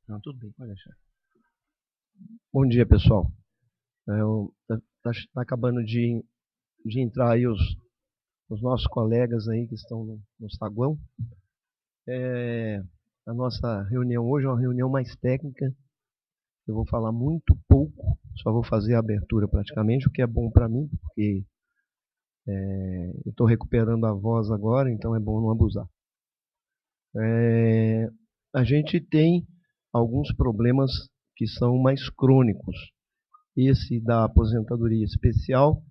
Não, tudo bem, pode deixar. Bom dia, pessoal. Tá acabando de entrar aí os nossos colegas aí que estão no saguão. A nossa reunião hoje é uma reunião mais técnica. Eu vou falar muito pouco, só vou fazer a abertura praticamente, o que é bom para mim, porque eu estou recuperando a voz agora, então é bom não abusar. A gente tem alguns problemas que são mais crônicos. Esse da aposentadoria especial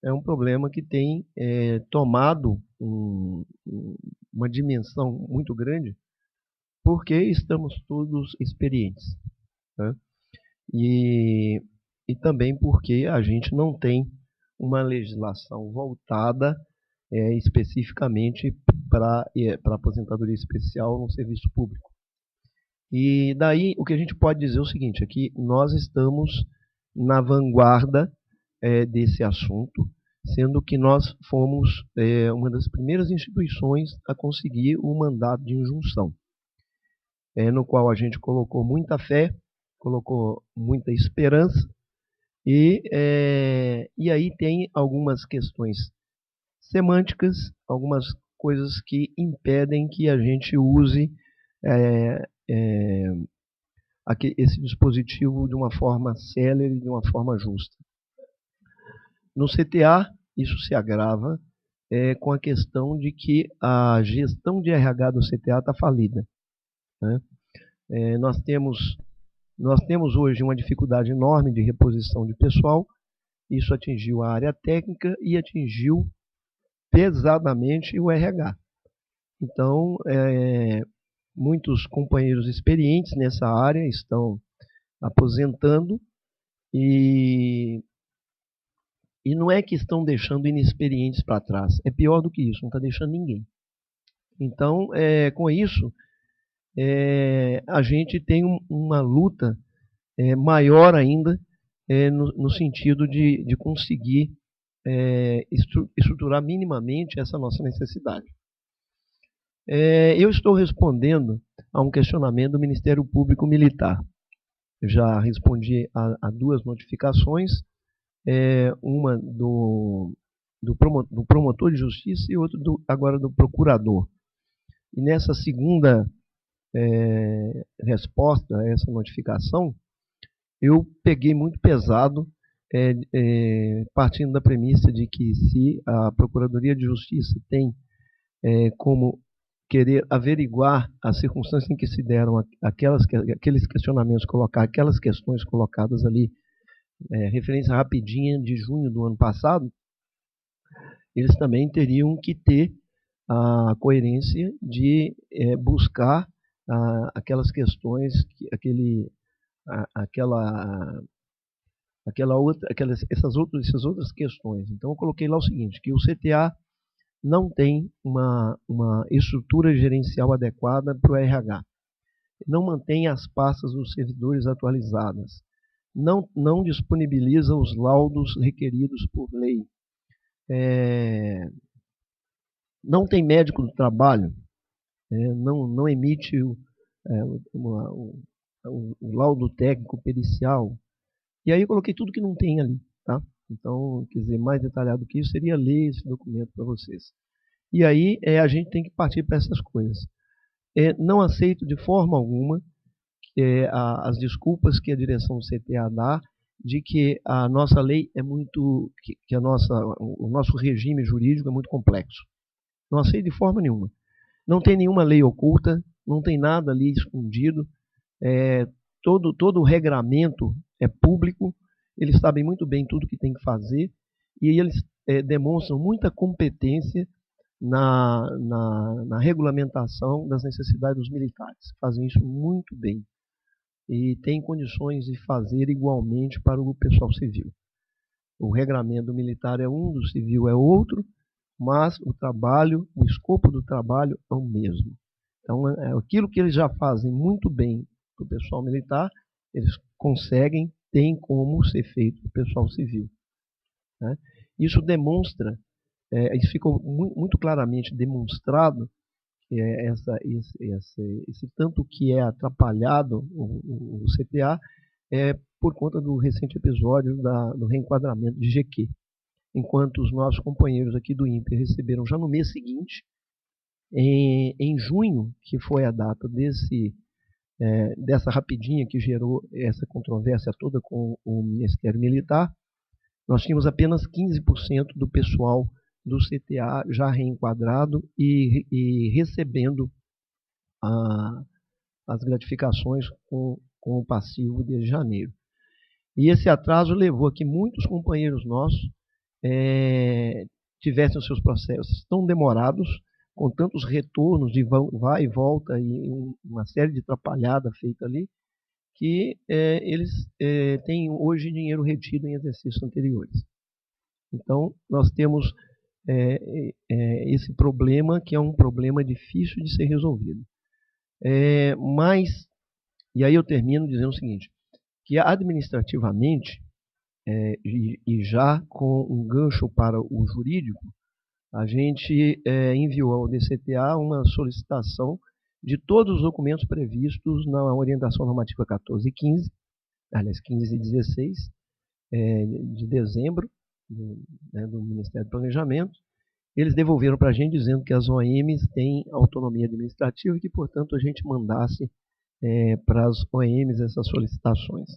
é um problema que tem tomado uma dimensão muito grande, porque estamos todos experientes, né? E, e também porque a gente não tem uma legislação voltada especificamente para a aposentadoria especial no serviço público. E daí o que a gente pode dizer é o seguinte, é que nós estamos na vanguarda desse assunto, sendo que nós fomos uma das primeiras instituições a conseguir o mandato de injunção, no qual a gente colocou muita fé, colocou muita esperança, e aí tem algumas questões semânticas, algumas coisas que impedem que a gente use esse dispositivo de uma forma célere, de uma forma justa. No CTA, isso se agrava com a questão de que a gestão de RH do CTA está falida, né? Nós temos hoje uma dificuldade enorme de reposição de pessoal. Isso atingiu a área técnica e atingiu pesadamente o RH. Então, muitos companheiros experientes nessa área estão aposentando e não é que estão deixando inexperientes para trás, é pior do que isso, não está deixando ninguém. Então, com isso, a gente tem uma luta maior ainda no sentido de conseguir estruturar minimamente essa nossa necessidade. Eu estou respondendo a um questionamento do Ministério Público Militar. Já respondi a duas notificações, uma do promotor de justiça e outra agora do procurador. E nessa segunda resposta a essa notificação, eu peguei muito pesado, partindo da premissa de que se a Procuradoria de Justiça tem como querer averiguar as circunstâncias em que se deram aqueles questionamentos colocados, aquelas questões colocadas ali, referência rapidinha de junho do ano passado, eles também teriam que ter a coerência de buscar aquelas questões, essas outras questões. Então eu coloquei lá o seguinte, que o CTA não tem uma estrutura gerencial adequada para o RH, não mantém as pastas dos servidores atualizadas, não disponibiliza os laudos requeridos por lei, não tem médico do trabalho, não emite o laudo técnico pericial. E aí eu coloquei tudo que não tem ali, tá? Então, quer dizer, mais detalhado que isso seria ler esse documento para vocês. E aí a gente tem que partir para essas coisas. Não aceito de forma alguma as desculpas que a direção do CTA dá de que a nossa lei é muito, que o nosso regime jurídico é muito complexo. Não aceito de forma nenhuma. Não tem nenhuma lei oculta, não tem nada ali escondido. Todo o regramento é público, eles sabem muito bem tudo que tem que fazer e eles demonstram muita competência na regulamentação das necessidades dos militares. Fazem isso muito bem e têm condições de fazer igualmente para o pessoal civil. O regramento militar é um, do civil é outro, mas o trabalho, o escopo do trabalho é o mesmo. Então, aquilo que eles já fazem muito bem para o pessoal militar, eles conseguem, tem como ser feito para o pessoal civil, né? Isso demonstra, isso ficou muito claramente demonstrado esse tanto que é atrapalhado o CTA é por conta do recente episódio do reenquadramento de GQ. Enquanto os nossos companheiros aqui do INPE receberam já no mês seguinte, em junho, que foi a data dessa rapidinha que gerou essa controvérsia toda com o Ministério Militar, nós tínhamos apenas 15% do pessoal do CTA já reenquadrado e recebendo as gratificações com o passivo de janeiro. E esse atraso levou a que muitos companheiros nossos tivessem os seus processos tão demorados, com tantos retornos de vai e volta e uma série de atrapalhada feita ali, que eles têm hoje dinheiro retido em exercícios anteriores. Então, nós temos esse problema, que é um problema difícil de ser resolvido. Mas, e aí eu termino dizendo o seguinte, que administrativamente, e já com um gancho para o jurídico, a gente enviou ao DCTA uma solicitação de todos os documentos previstos na orientação normativa 14 e 15, aliás, 15 e 16, de dezembro, do Ministério do Planejamento. Eles devolveram para a gente dizendo que as OMs têm autonomia administrativa e que, portanto, a gente mandasse para as OMs essas solicitações.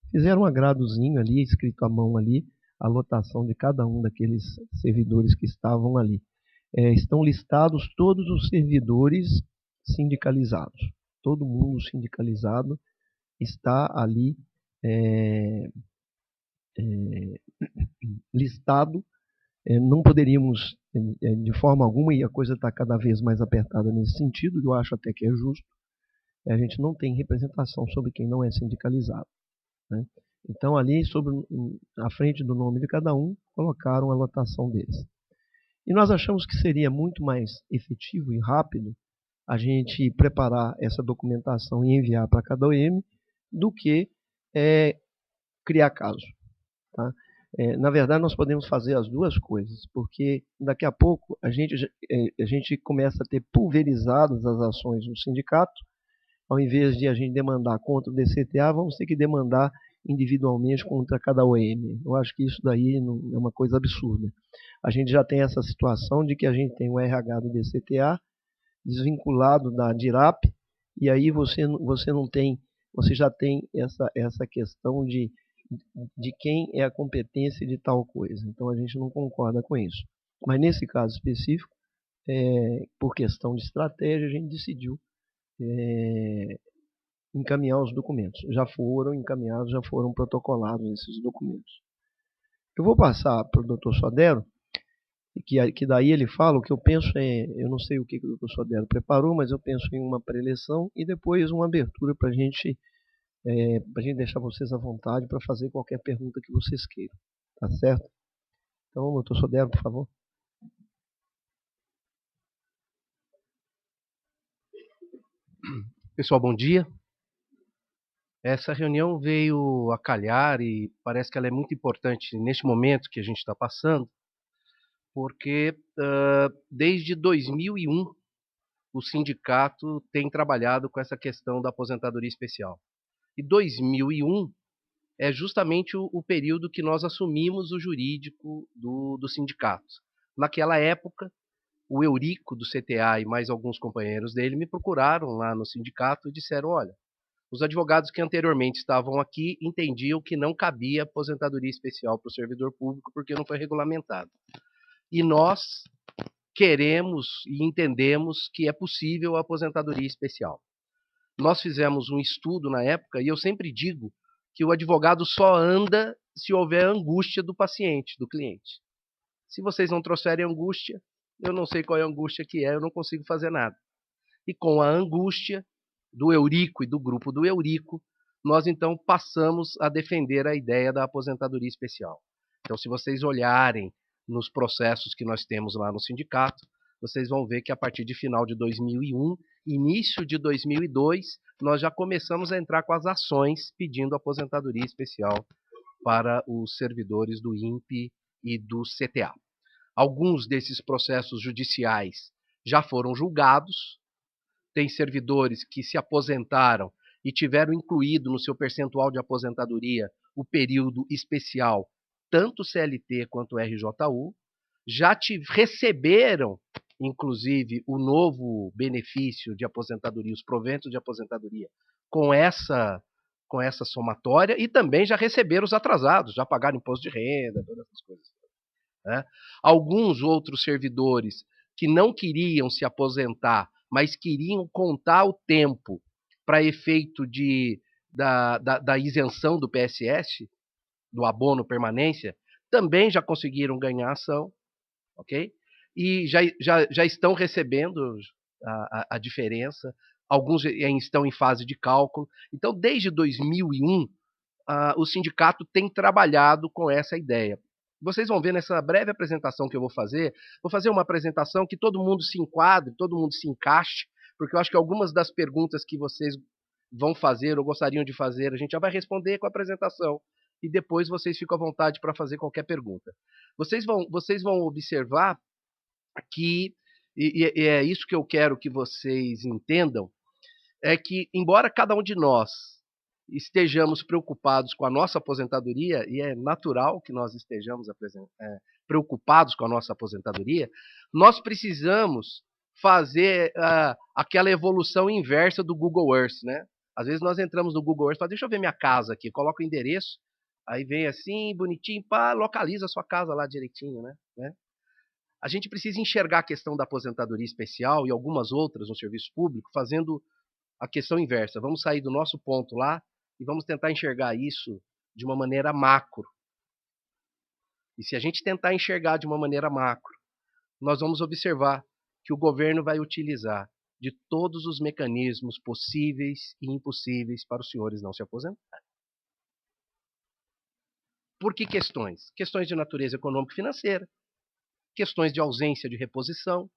Fizeram um agradozinho ali, escrito à mão ali, a lotação de cada um daqueles servidores que estavam ali. Estão listados todos os servidores sindicalizados. Todo mundo sindicalizado está ali listado. Não poderíamos, de forma alguma, e a coisa está cada vez mais apertada nesse sentido, eu acho até que é justo, a gente não tem representação sobre quem não é sindicalizado, né? Então, ali, à frente do nome de cada um, colocaram a lotação deles. E nós achamos que seria muito mais efetivo e rápido a gente preparar essa documentação e enviar para cada OM do que criar caso. Tá? Na verdade, nós podemos fazer as duas coisas, porque daqui a pouco a gente começa a ter pulverizadas as ações no sindicato. Ao invés de a gente demandar contra o DCTA, vamos ter que demandar individualmente contra cada OM. Eu acho que isso daí é uma coisa absurda. A gente já tem essa situação de que a gente tem o RH do DCTA desvinculado da DIRAP, e aí você já tem essa questão de quem é a competência de tal coisa. Então a gente não concorda com isso. Mas nesse caso específico, por questão de estratégia, a gente decidiu encaminhar os documentos. Já foram encaminhados, já foram protocolados esses documentos. Eu vou passar para o Dr. Sodero, que daí ele fala, o que eu penso eu não sei o que o Dr. Sodero preparou, mas eu penso em uma preleção e depois uma abertura para a gente deixar vocês à vontade para fazer qualquer pergunta que vocês queiram. Tá certo? Então, Dr. Sodero, por favor. Pessoal, bom dia. Essa reunião veio a calhar e parece que ela é muito importante neste momento que a gente está passando, porque desde 2001 o sindicato tem trabalhado com essa questão da aposentadoria especial. E 2001 é justamente o período que nós assumimos o jurídico do sindicato. Naquela época, o Eurico do CTA e mais alguns companheiros dele me procuraram lá no sindicato e disseram, olha, os advogados que anteriormente estavam aqui entendiam que não cabia aposentadoria especial para o servidor público porque não foi regulamentado. E nós queremos e entendemos que é possível a aposentadoria especial. Nós fizemos um estudo na época e eu sempre digo que o advogado só anda se houver angústia do paciente, do cliente. Se vocês não trouxerem angústia, eu não sei qual é a angústia que eu não consigo fazer nada. E com a angústia do Eurico e do grupo do Eurico, nós então passamos a defender a ideia da aposentadoria especial. Então, se vocês olharem nos processos que nós temos lá no sindicato, vocês vão ver que a partir de final de 2001, início de 2002, nós já começamos a entrar com as ações pedindo aposentadoria especial para os servidores do INPE e do CTA. Alguns desses processos judiciais já foram julgados, tem servidores que se aposentaram e tiveram incluído no seu percentual de aposentadoria o período especial, tanto CLT quanto RJU, já receberam, inclusive, o novo benefício de aposentadoria, os proventos de aposentadoria, com essa somatória, e também já receberam os atrasados, já pagaram imposto de renda, todas essas coisas. Né? Alguns outros servidores que não queriam se aposentar, mas queriam contar o tempo para efeito da isenção do PSS, do abono permanência, também já conseguiram ganhar ação, ok? E já estão recebendo a diferença, alguns estão em fase de cálculo. Então, desde 2001, o sindicato tem trabalhado com essa ideia. Vocês vão ver nessa breve apresentação que eu vou fazer uma apresentação que todo mundo se enquadre, todo mundo se encaixe, porque eu acho que algumas das perguntas que vocês vão fazer ou gostariam de fazer, a gente já vai responder com a apresentação, e depois vocês ficam à vontade para fazer qualquer pergunta. Vocês vão observar que, e é isso que eu quero que vocês entendam, é que, embora cada um de nós estejamos preocupados com a nossa aposentadoria, e é natural que nós estejamos preocupados com a nossa aposentadoria, nós precisamos fazer aquela evolução inversa do Google Earth, né? Às vezes nós entramos no Google Earth e falamos, deixa eu ver minha casa aqui, coloca o endereço, aí vem assim, bonitinho, pá, localiza a sua casa lá direitinho, né? A gente precisa enxergar a questão da aposentadoria especial e algumas outras no serviço público, fazendo a questão inversa. Vamos sair do nosso ponto lá e vamos tentar enxergar isso de uma maneira macro. E se a gente tentar enxergar de uma maneira macro, nós vamos observar que o governo vai utilizar de todos os mecanismos possíveis e impossíveis para os senhores não se aposentarem. Por que questões? Questões de natureza econômica e financeira, questões de ausência de reposição,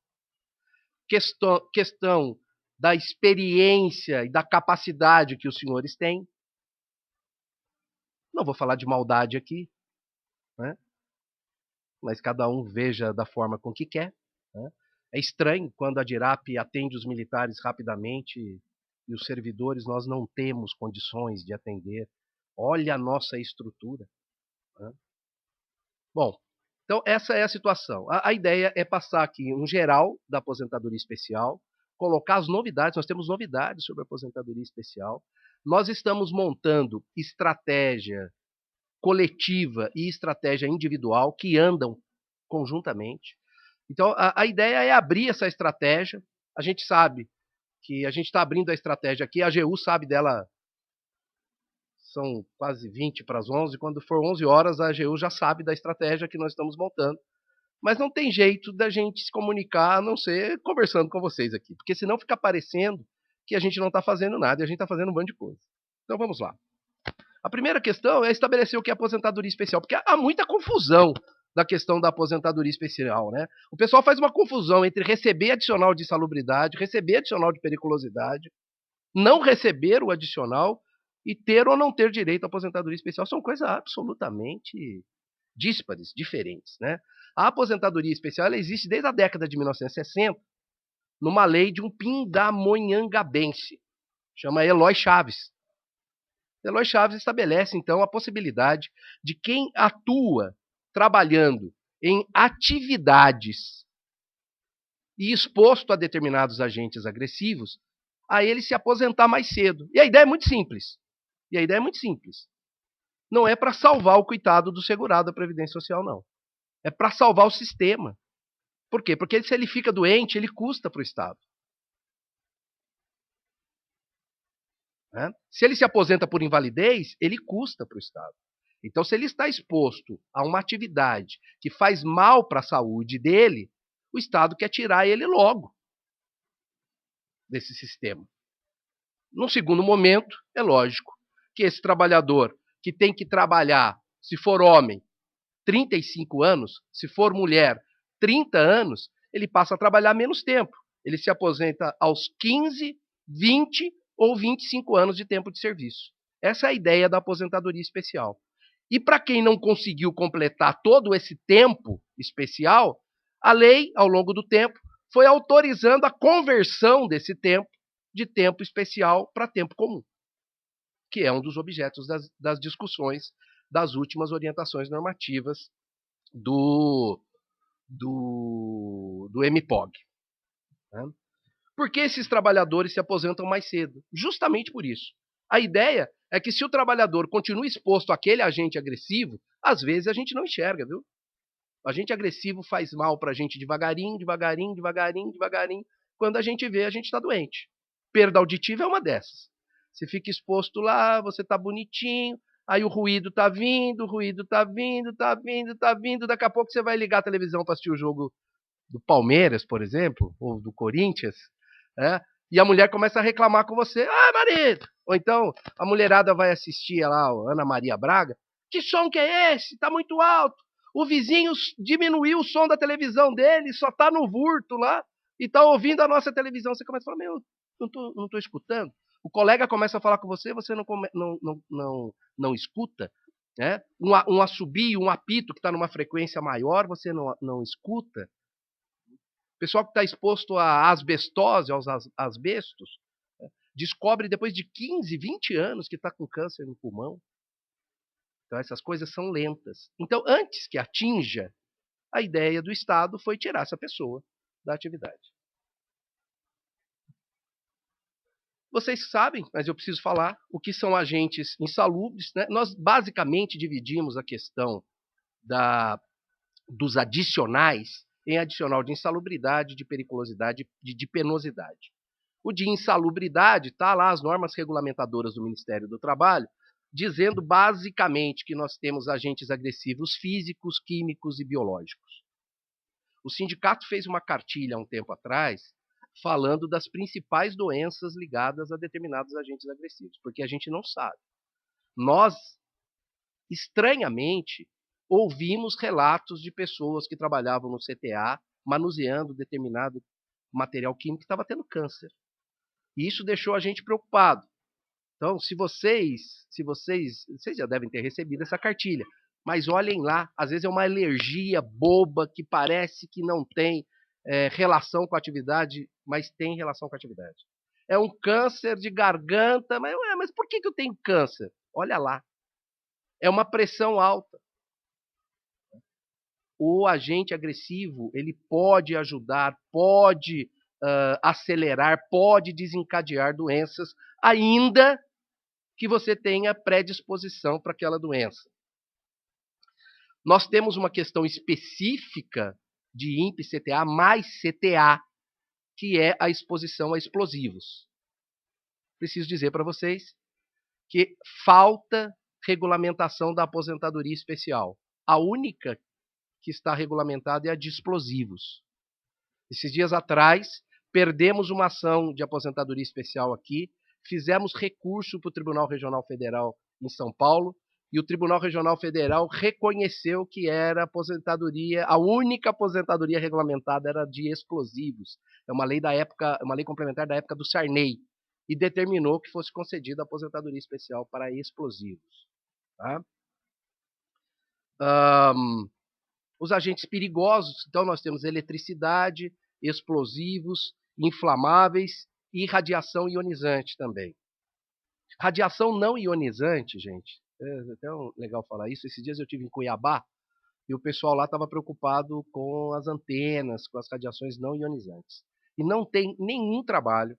questão da experiência e da capacidade que os senhores têm. Não vou falar de maldade aqui, né? Mas cada um veja da forma com que quer. Né? É estranho quando a DIRAP atende os militares rapidamente e os servidores nós não temos condições de atender. Olha a nossa estrutura. Né? Bom, então essa é a situação. A ideia é passar aqui um geral da aposentadoria especial, colocar as novidades, nós temos novidades sobre a aposentadoria especial. Nós estamos montando estratégia coletiva e estratégia individual que andam conjuntamente. Então, a ideia é abrir essa estratégia. A gente sabe que a gente está abrindo a estratégia aqui, a AGU sabe dela, são quase 20 para as 11, quando for 11 horas a AGU já sabe da estratégia que nós estamos montando. Mas não tem jeito da gente se comunicar a não ser conversando com vocês aqui, porque senão fica parecendo que a gente não está fazendo nada e a gente está fazendo um bando de coisa. Então vamos lá. A primeira questão é estabelecer o que é aposentadoria especial, porque há muita confusão da questão da aposentadoria especial, né? O pessoal faz uma confusão entre receber adicional de insalubridade, receber adicional de periculosidade, não receber o adicional e ter ou não ter direito à aposentadoria especial. São coisas absolutamente díspares, diferentes, né? A aposentadoria especial ela existe desde a década de 1960, numa lei de um pindamonhangabense, chama Eloy Chaves. Eloy Chaves estabelece, então, a possibilidade de quem atua trabalhando em atividades e exposto a determinados agentes agressivos, a ele se aposentar mais cedo. E a ideia é muito simples. Não é para salvar o coitado do segurado da Previdência Social, não. É para salvar o sistema. Por quê? Porque se ele fica doente, ele custa para o Estado. Né? Se ele se aposenta por invalidez, ele custa para o Estado. Então, se ele está exposto a uma atividade que faz mal para a saúde dele, o Estado quer tirar ele logo desse sistema. Num segundo momento, é lógico que esse trabalhador que tem que trabalhar, se for homem, 35 anos, se for mulher, 30 anos, ele passa a trabalhar menos tempo. Ele se aposenta aos 15, 20 ou 25 anos de tempo de serviço. Essa é a ideia da aposentadoria especial. E para quem não conseguiu completar todo esse tempo especial, a lei, ao longo do tempo, foi autorizando a conversão desse tempo de tempo especial para tempo comum, que é um dos objetos das discussões das últimas orientações normativas do MPOG. Né? Por que esses trabalhadores se aposentam mais cedo? Justamente por isso. A ideia é que se o trabalhador continua exposto àquele agente agressivo, às vezes a gente não enxerga, viu? O agente agressivo faz mal para a gente devagarinho, devagarinho, devagarinho, devagarinho. Quando a gente vê, a gente está doente. Perda auditiva é uma dessas. Você fica exposto lá, você está bonitinho, aí o ruído está vindo, o ruído está vindo, está vindo, está vindo. Daqui a pouco você vai ligar a televisão para assistir o jogo do Palmeiras, por exemplo, ou do Corinthians, né? E a mulher começa a reclamar com você. Ah, marido! Ou então a mulherada vai assistir lá, a Ana Maria Braga. Que som que é esse? Está muito alto. O vizinho diminuiu o som da televisão dele, só está no vurto lá, e está ouvindo a nossa televisão. Você começa a falar, meu, não tô escutando. O colega começa a falar com você, você não escuta. Né? Um assobio, um apito que está numa frequência maior, você não escuta. O pessoal que está exposto à asbestose, aos asbestos, descobre depois de 15, 20 anos que está com câncer no pulmão. Então, essas coisas são lentas. Então, antes que atinja, a ideia do Estado foi tirar essa pessoa da atividade. Vocês sabem, mas eu preciso falar, o que são agentes insalubres. Né? Nós, basicamente, dividimos a questão dos adicionais em adicional de insalubridade, de periculosidade e de penosidade. O de insalubridade está lá as normas regulamentadoras do Ministério do Trabalho, dizendo basicamente que nós temos agentes agressivos físicos, químicos e biológicos. O sindicato fez uma cartilha há um tempo atrás falando das principais doenças ligadas a determinados agentes agressivos, porque a gente não sabe. Nós, estranhamente, ouvimos relatos de pessoas que trabalhavam no CTA manuseando determinado material químico que estava tendo câncer. E isso deixou a gente preocupado. Então, vocês já devem ter recebido essa cartilha, mas olhem lá, às vezes é uma alergia boba que parece que não tem relação com a atividade, mas tem relação com a atividade. É um câncer de garganta, mas por que eu tenho câncer? Olha lá. É uma pressão alta. O agente agressivo, ele pode ajudar, pode acelerar, pode desencadear doenças, ainda que você tenha predisposição para aquela doença. Nós temos uma questão específica de INPE-CTA mais CTA, que é a exposição a explosivos. Preciso dizer para vocês que falta regulamentação da aposentadoria especial. A única que está regulamentada é a de explosivos. Esses dias atrás, perdemos uma ação de aposentadoria especial aqui, fizemos recurso para o Tribunal Regional Federal em São Paulo, e o Tribunal Regional Federal reconheceu que era aposentadoria, a única aposentadoria regulamentada era de explosivos. É uma lei da época, uma lei complementar da época do Sarney, e determinou que fosse concedida a aposentadoria especial para explosivos. Tá? Os agentes perigosos, então nós temos eletricidade, explosivos, inflamáveis e radiação ionizante também. Radiação não ionizante, gente, é até legal falar isso, esses dias eu estive em Cuiabá e o pessoal lá estava preocupado com as antenas, com as radiações não ionizantes. E não tem nenhum trabalho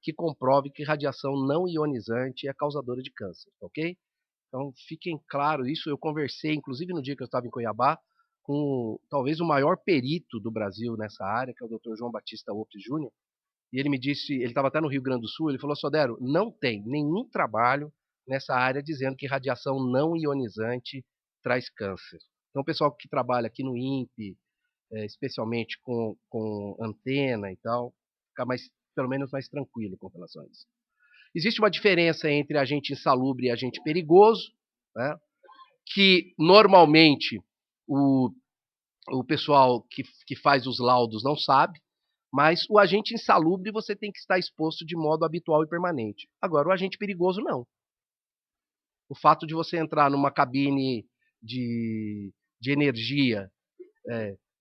que comprove que radiação não ionizante é causadora de câncer, ok? Então, fiquem claros isso. Eu conversei, inclusive no dia que eu estava em Cuiabá, com talvez o maior perito do Brasil nessa área, que é o Dr. João Batista Opes Júnior, e ele me disse, ele estava até no Rio Grande do Sul, ele falou, Sodero, não tem nenhum trabalho nessa área dizendo que radiação não ionizante traz câncer. Então, o pessoal que trabalha aqui no INPE, especialmente com antena e tal, fica pelo menos mais tranquilo com relação a isso. Existe uma diferença entre agente insalubre e agente perigoso, né? Que normalmente o pessoal que faz os laudos não sabe, mas o agente insalubre você tem que estar exposto de modo habitual e permanente. Agora, o agente perigoso não. O fato de você entrar numa cabine de energia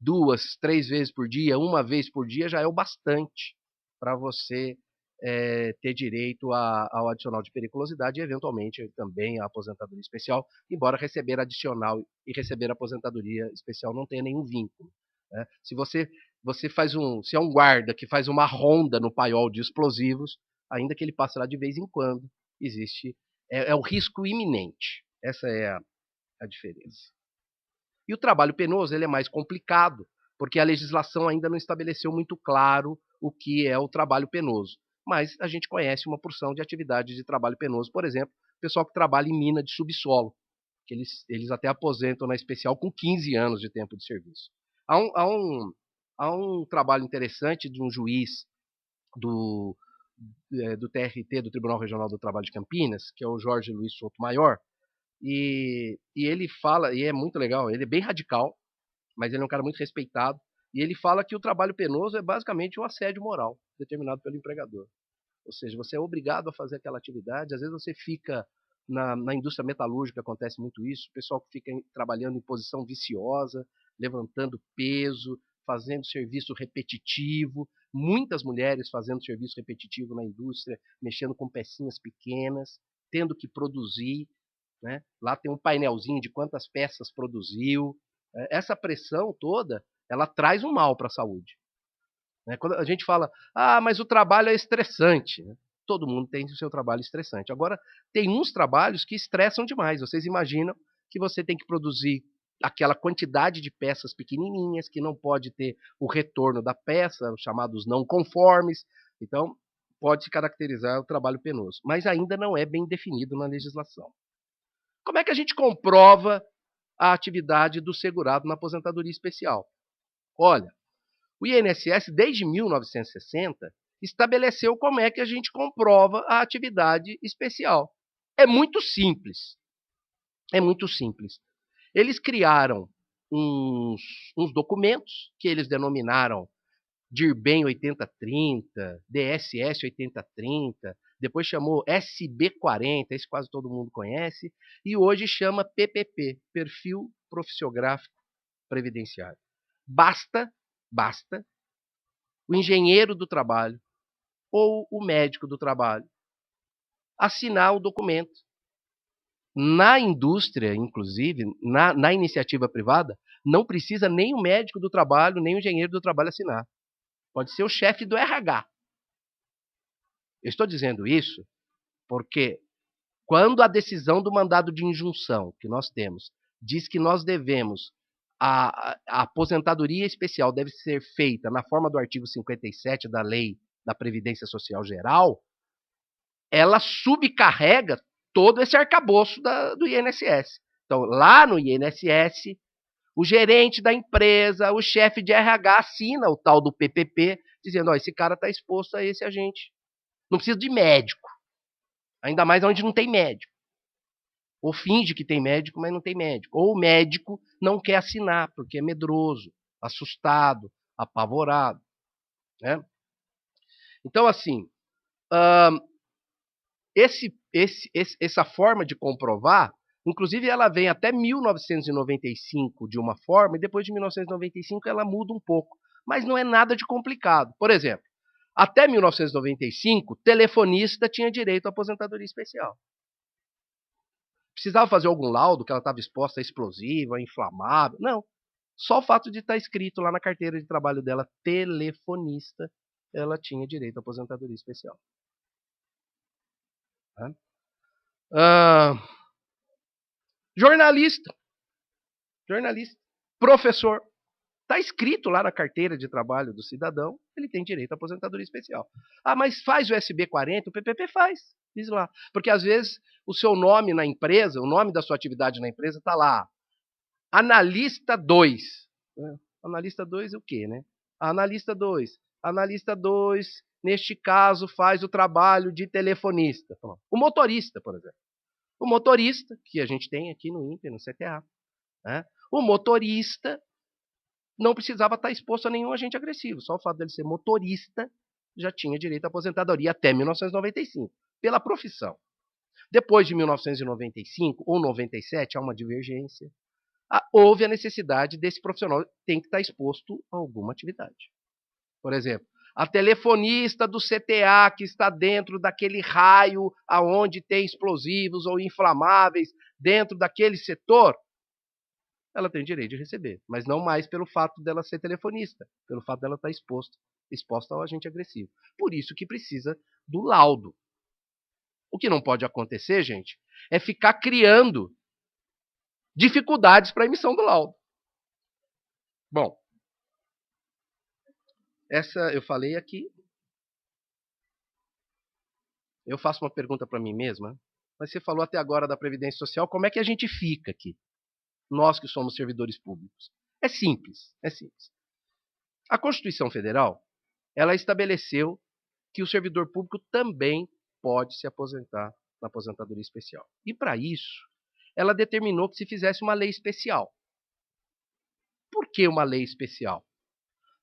2, 3 vezes por dia, 1 vez por dia, já é o bastante para você ter direito ao adicional de periculosidade e, eventualmente, também a aposentadoria especial, embora receber adicional e receber aposentadoria especial não tenha nenhum vínculo, né? Se você faz se é um guarda que faz uma ronda no paiol de explosivos, ainda que ele passe lá de vez em quando, existe o risco iminente. Essa é a diferença. E o trabalho penoso ele é mais complicado, porque a legislação ainda não estabeleceu muito claro o que é o trabalho penoso. Mas a gente conhece uma porção de atividades de trabalho penoso, por exemplo, o pessoal que trabalha em mina de subsolo, que eles até aposentam na especial com 15 anos de tempo de serviço. Há um trabalho interessante de um juiz do TRT, do Tribunal Regional do Trabalho de Campinas, que é o Jorge Luiz Sotomayor, e ele fala, e é muito legal, ele é bem radical, mas ele é um cara muito respeitado, e ele fala que o trabalho penoso é basicamente um assédio moral, determinado pelo empregador. Ou seja, você é obrigado a fazer aquela atividade, às vezes você fica, na indústria metalúrgica acontece muito isso, o pessoal que fica trabalhando em posição viciosa, levantando peso, fazendo serviço repetitivo, muitas mulheres fazendo serviço repetitivo na indústria, mexendo com pecinhas pequenas, tendo que produzir, né? Lá tem um painelzinho de quantas peças produziu. Essa pressão toda, ela traz um mal para a saúde. Quando a gente fala, mas o trabalho é estressante. Todo mundo tem o seu trabalho estressante. Agora, tem uns trabalhos que estressam demais. Vocês imaginam que você tem que produzir aquela quantidade de peças pequenininhas, que não pode ter o retorno da peça, os chamados não conformes. Então, pode se caracterizar o trabalho penoso. Mas ainda não é bem definido na legislação. Como é que a gente comprova a atividade do segurado na aposentadoria especial? Olha, o INSS, desde 1960, estabeleceu como é que a gente comprova a atividade especial. É muito simples. É muito simples. Eles criaram uns documentos que eles denominaram DIRBEM 8030, DSS 8030, depois chamou SB40, esse quase todo mundo conhece, e hoje chama PPP, Perfil Profissiográfico Previdenciário. Basta o engenheiro do trabalho ou o médico do trabalho assinar o documento. Na indústria, inclusive, na iniciativa privada, não precisa nem o médico do trabalho, nem o engenheiro do trabalho assinar. Pode ser o chefe do RH. Eu estou dizendo isso porque quando a decisão do mandado de injunção que nós temos diz que nós devemos, a aposentadoria especial deve ser feita na forma do artigo 57 da Lei da Previdência Social Geral, ela subcarrega todo esse arcabouço do INSS. Então, lá no INSS, o gerente da empresa, o chefe de RH assina o tal do PPP, dizendo, esse cara está exposto a esse agente. Não precisa de médico. Ainda mais onde não tem médico. Ou finge que tem médico, mas não tem médico. Ou o médico não quer assinar, porque é medroso, assustado, apavorado. Né? Então, assim, essa forma de comprovar, inclusive ela vem até 1995 de uma forma, e depois de 1995 ela muda um pouco. Mas não é nada de complicado. Por exemplo, até 1995, telefonista tinha direito à aposentadoria especial. Precisava fazer algum laudo que ela estava exposta a explosivo, a inflamável? Não. Só o fato de estar escrito lá na carteira de trabalho dela, telefonista, ela tinha direito à aposentadoria especial. Jornalista, professor. Está escrito lá na carteira de trabalho do cidadão, ele tem direito à aposentadoria especial. Mas faz o SB40, o PPP faz, diz lá. Porque às vezes o seu nome na empresa, o nome da sua atividade na empresa está lá, analista 2. Analista 2 é o quê, né? Analista 2. Analista 2, neste caso, faz o trabalho de telefonista. O motorista, por exemplo. O motorista, que a gente tem aqui no INPE, no CTA, né? O motorista não precisava estar exposto a nenhum agente agressivo. Só o fato dele ser motorista já tinha direito à aposentadoria até 1995, pela profissão. Depois de 1995 ou 97, há uma divergência. houve a necessidade desse profissional, tem que estar exposto a alguma atividade. Por exemplo, a telefonista do CTA que está dentro daquele raio aonde tem explosivos ou inflamáveis dentro daquele setor, ela tem direito de receber, mas não mais pelo fato dela ser telefonista, pelo fato dela estar exposta ao agente agressivo. Por isso que precisa do laudo. O que não pode acontecer, gente, é ficar criando dificuldades para a emissão do laudo. Bom, essa eu falei aqui. Eu faço uma pergunta para mim mesma, mas você falou até agora da Previdência Social, como é que a gente fica aqui? Nós que somos servidores públicos. É simples, é simples. A Constituição Federal, ela estabeleceu que o servidor público também pode se aposentar na aposentadoria especial. E para isso, ela determinou que se fizesse uma lei especial. Por que uma lei especial?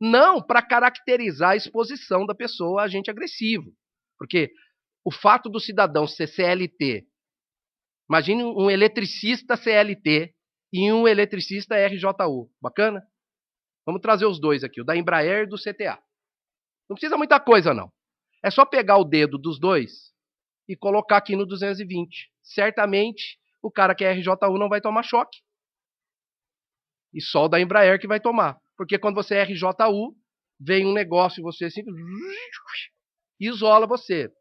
Não para caracterizar a exposição da pessoa a agente agressivo. Porque o fato do cidadão ser CLT, imagine um eletricista CLT e um eletricista RJU. Bacana? Vamos trazer os dois aqui, o da Embraer e do CTA. Não precisa muita coisa, não. É só pegar o dedo dos dois e colocar aqui no 220. Certamente, o cara que é RJU não vai tomar choque. E só o da Embraer que vai tomar. Porque quando você é RJU, vem um negócio e você assim, isola você.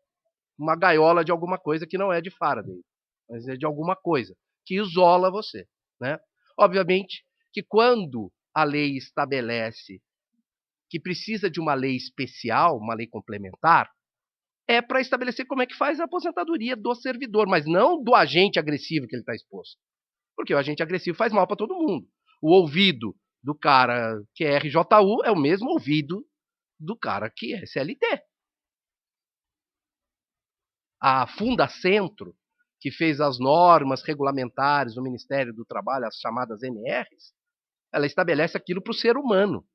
Uma gaiola de alguma coisa que não é de Faraday, mas é de alguma coisa que isola você, né? Obviamente que quando a lei estabelece que precisa de uma lei especial, uma lei complementar, é para estabelecer como é que faz a aposentadoria do servidor, mas não do agente agressivo que ele está exposto. Porque o agente agressivo faz mal para todo mundo. O ouvido do cara que é RJU é o mesmo ouvido do cara que é CLT. A Fundacentro, que fez as normas regulamentares do Ministério do Trabalho, as chamadas NRs, ela estabelece aquilo para o ser humano.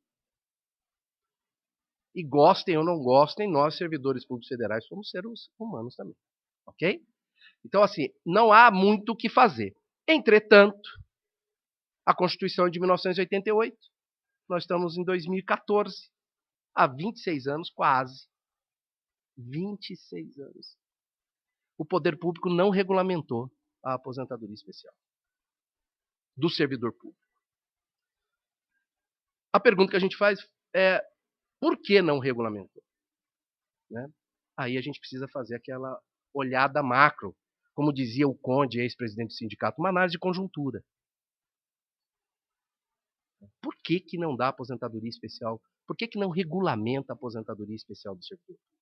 E gostem ou não gostem, nós, servidores públicos federais, somos seres humanos também. Ok? Então, assim, não há muito o que fazer. Entretanto, a Constituição é de 1988, nós estamos em 2014, há 26 anos quase. 26 anos. O poder público não regulamentou a aposentadoria especial do servidor público. A pergunta que a gente faz é, por que não regulamentou? Né? Aí a gente precisa fazer aquela olhada macro, como dizia o Conde, ex-presidente do sindicato, uma análise de conjuntura. Por que não dá aposentadoria especial? Por que não regulamenta a aposentadoria especial do servidor público?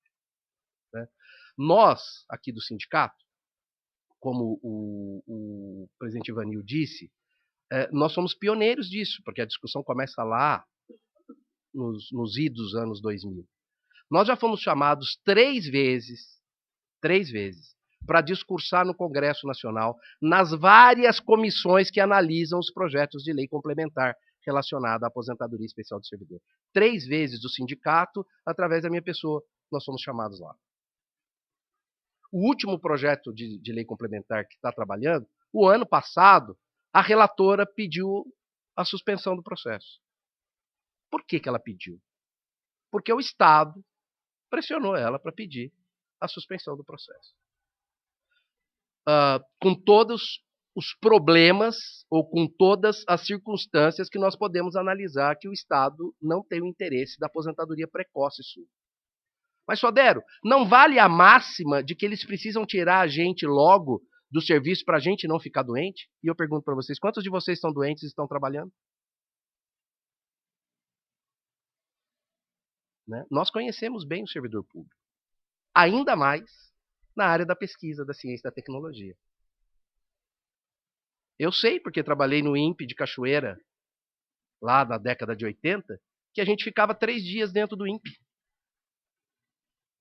Né? Nós, aqui do sindicato, como o presidente Ivanil disse, nós somos pioneiros disso, porque a discussão começa lá nos idos anos 2000. Nós já fomos chamados 3 vezes, para discursar no Congresso Nacional, nas várias comissões que analisam os projetos de lei complementar relacionada à aposentadoria especial do servidor. 3 vezes do sindicato, através da minha pessoa, nós fomos chamados lá. O último projeto de lei complementar que está trabalhando, o ano passado, a relatora pediu a suspensão do processo. Por que ela pediu? Porque o Estado pressionou ela para pedir a suspensão do processo. Com todos os problemas ou com todas as circunstâncias que nós podemos analisar que o Estado não tem o interesse da aposentadoria precoce sua. Mas, Sodero, não vale a máxima de que eles precisam tirar a gente logo do serviço para a gente não ficar doente? E eu pergunto para vocês, quantos de vocês estão doentes e estão trabalhando? Né? Nós conhecemos bem o servidor público. Ainda mais na área da pesquisa, da ciência e da tecnologia. Eu sei, porque trabalhei no INPE de Cachoeira, lá na década de 80, que a gente ficava 3 dias dentro do INPE.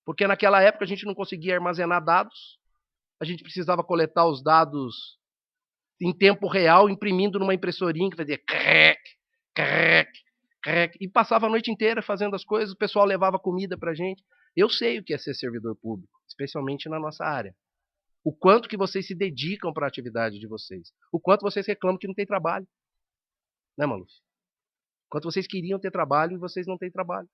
Porque naquela época a gente não conseguia armazenar dados, a gente precisava coletar os dados em tempo real, imprimindo numa impressorinha que fazia crec, crec, crec, e passava a noite inteira fazendo as coisas, o pessoal levava comida pra gente. Eu sei o que é ser servidor público, especialmente na nossa área. O quanto que vocês se dedicam para a atividade de vocês. O quanto vocês reclamam que não tem trabalho. né, Maluf? Enquanto vocês queriam ter trabalho e vocês não têm trabalho.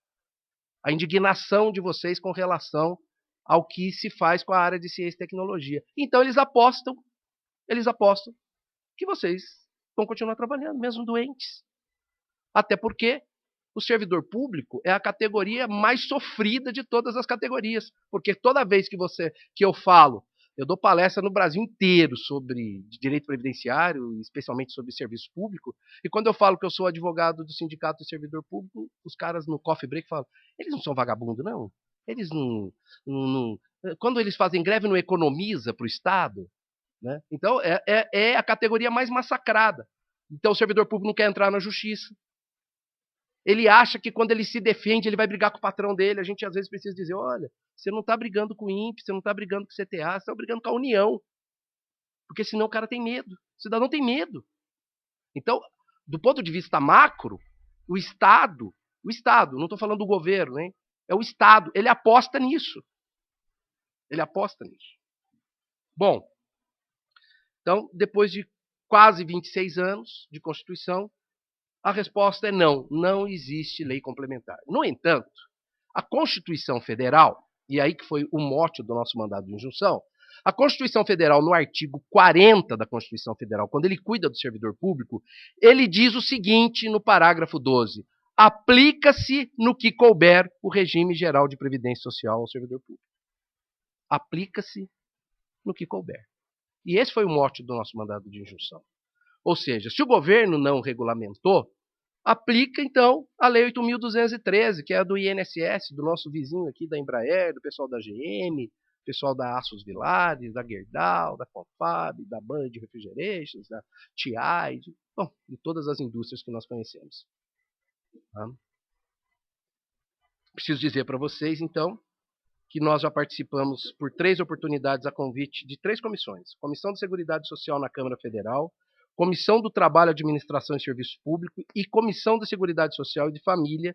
A indignação de vocês com relação ao que se faz com a área de ciência e tecnologia. Então eles apostam que vocês vão continuar trabalhando, mesmo doentes. Até porque o servidor público é a categoria mais sofrida de todas as categorias. Porque toda vez que eu falo, eu dou palestra no Brasil inteiro sobre direito previdenciário, especialmente sobre serviço público, e quando eu falo que eu sou advogado do Sindicato de Servidor Público, os caras no coffee break falam, eles não são vagabundo, não. Eles não. Quando eles fazem greve, não economiza para o Estado. Né? Então, é a categoria mais massacrada. Então, o servidor público não quer entrar na justiça. Ele acha que quando ele se defende, ele vai brigar com o patrão dele. A gente às vezes precisa dizer, olha, você não está brigando com o INPE, você não está brigando com o CTA, você está brigando com a União. Porque senão o cara tem medo. O cidadão tem medo. Então, do ponto de vista macro, o Estado, não estou falando do governo, hein? É o Estado, ele aposta nisso. Ele aposta nisso. Bom, então, depois de quase 26 anos de Constituição, a resposta é não, não existe lei complementar. No entanto, a Constituição Federal, e aí que foi o mote do nosso mandado de injunção, a Constituição Federal, no artigo 40 da Constituição Federal, quando ele cuida do servidor público, ele diz o seguinte no parágrafo 12, aplica-se no que couber o regime geral de previdência social ao servidor público. Aplica-se no que couber. E esse foi o mote do nosso mandado de injunção. Ou seja, se o governo não regulamentou, aplica, então, a Lei 8.213, que é a do INSS, do nosso vizinho aqui da Embraer, do pessoal da GM, pessoal da Aços Vilares, da Gerdau, da Confab, da Band Refrigerations, da TI, de todas as indústrias que nós conhecemos. Tá? Preciso dizer para vocês, então, que nós já participamos por 3 oportunidades a convite de 3 comissões. Comissão de Seguridade Social na Câmara Federal, Comissão do Trabalho, Administração e Serviço Público e Comissão de Seguridade Social e de Família